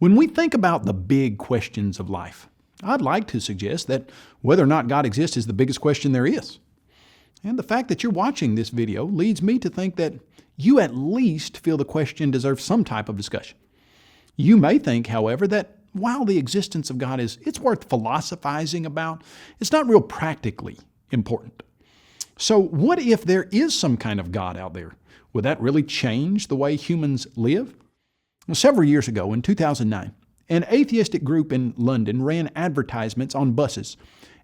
When we think about the big questions of life, I'd like to suggest that whether or not God exists is the biggest question there is. And the fact that you're watching this video leads me to think that you at least feel the question deserves some type of discussion. You may think, however, that while the existence of God it's worth philosophizing about, it's not real practically important. So what if there is some kind of God out there? Would that really change the way humans live? Well, several years ago, in 2009, an atheistic group in London ran advertisements on buses,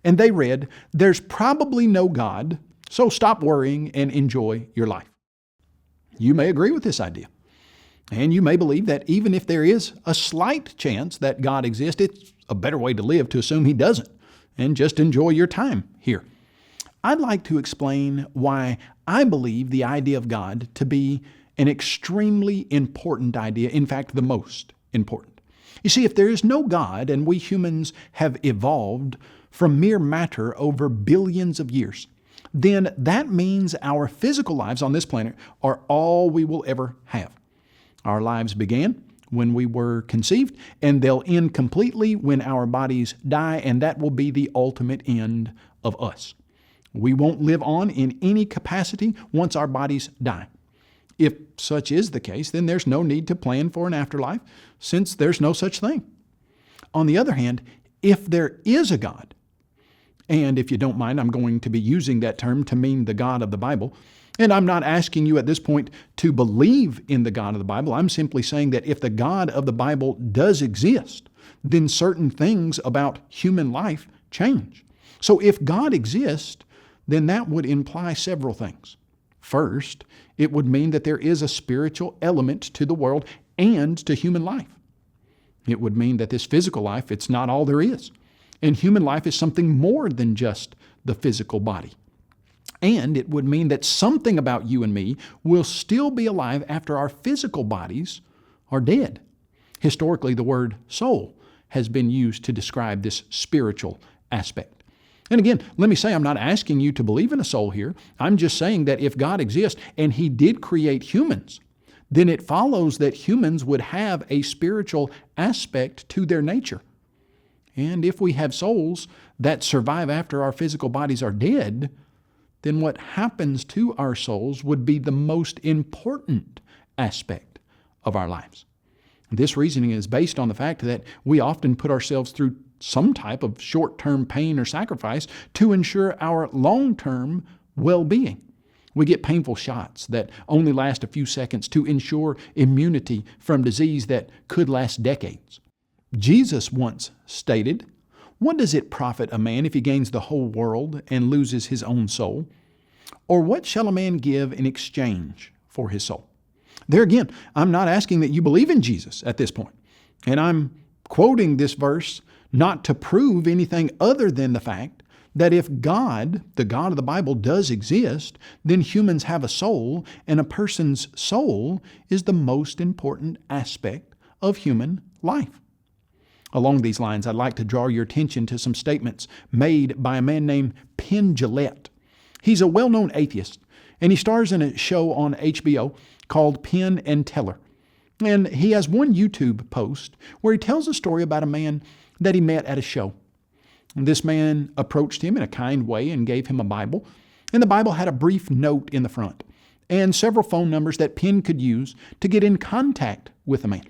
and they read, "There's probably no God, so stop worrying and enjoy your life." You may agree with this idea. And you may believe that even if there is a slight chance that God exists, it's a better way to live to assume He doesn't, and just enjoy your time here. I'd like to explain why I believe the idea of God to be an extremely important idea, in fact, the most important. You see, if there is no God and we humans have evolved from mere matter over billions of years, then that means our physical lives on this planet are all we will ever have. Our lives began when we were conceived, and they'll end completely when our bodies die, and that will be the ultimate end of us. We won't live on in any capacity once our bodies die. If such is the case, then there's no need to plan for an afterlife, since there's no such thing. On the other hand, if there is a God, and if you don't mind, I'm going to be using that term to mean the God of the Bible, and I'm not asking you at this point to believe in the God of the Bible. I'm simply saying that if the God of the Bible does exist, then certain things about human life change. So if God exists, then that would imply several things. First, it would mean that there is a spiritual element to the world and to human life. It would mean that this physical life, it's not all there is. And human life is something more than just the physical body. And it would mean that something about you and me will still be alive after our physical bodies are dead. Historically, the word soul has been used to describe this spiritual aspect. And again, let me say, I'm not asking you to believe in a soul here. I'm just saying that if God exists and He did create humans, then it follows that humans would have a spiritual aspect to their nature. And if we have souls that survive after our physical bodies are dead, then what happens to our souls would be the most important aspect of our lives. This reasoning is based on the fact that we often put ourselves through some type of short-term pain or sacrifice to ensure our long-term well-being. We get painful shots that only last a few seconds to ensure immunity from disease that could last decades. Jesus once stated, "What does it profit a man if he gains the whole world and loses his own soul? Or what shall a man give in exchange for his soul?" There again, I'm not asking that you believe in Jesus at this point. And I'm quoting this verse not to prove anything other than the fact that if God, the God of the Bible, does exist, then humans have a soul, and a person's soul is the most important aspect of human life. Along these lines, I'd like to draw your attention to some statements made by a man named Penn Jillette. He's a well-known atheist, and he stars in a show on HBO called Penn and Teller. And he has one YouTube post where he tells a story about a man that he met at a show. And this man approached him in a kind way and gave him a Bible. And the Bible had a brief note in the front and several phone numbers that Penn could use to get in contact with the man.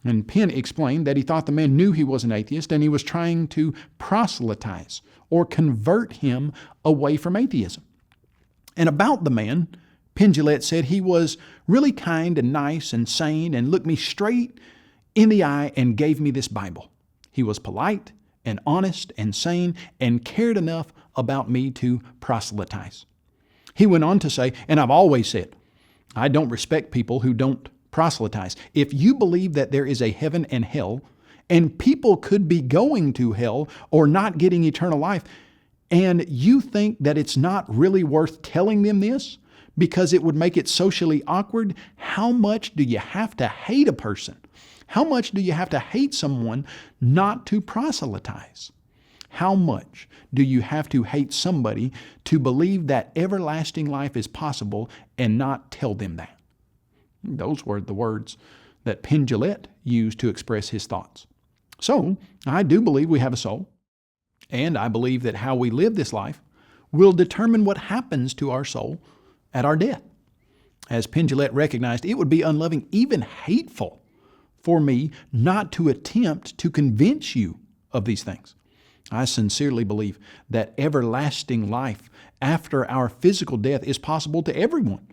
And Penn explained that he thought the man knew he was an atheist and he was trying to proselytize or convert him away from atheism. And about the man, Penn Jillette said he was really kind and nice and sane and looked me straight in the eye and gave me this Bible. He was polite and honest and sane and cared enough about me to proselytize. He went on to say, and I've always said, I don't respect people who don't proselytize. If you believe that there is a heaven and hell, and people could be going to hell or not getting eternal life, and you think that it's not really worth telling them this because it would make it socially awkward, how much do you have to hate a person? How much do you have to hate someone not to proselytize? How much do you have to hate somebody to believe that everlasting life is possible and not tell them that? Those were the words that Penn Jillette use to express his thoughts. So, I do believe we have a soul, and I believe that how we live this life will determine what happens to our soul at our death. As Penn Jillette recognized, it would be unloving, even hateful, for me not to attempt to convince you of these things. I sincerely believe that everlasting life after our physical death is possible to everyone.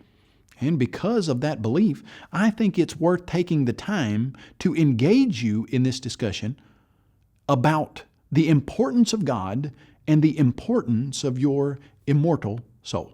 And because of that belief, I think it's worth taking the time to engage you in this discussion about the importance of God and the importance of your immortal soul.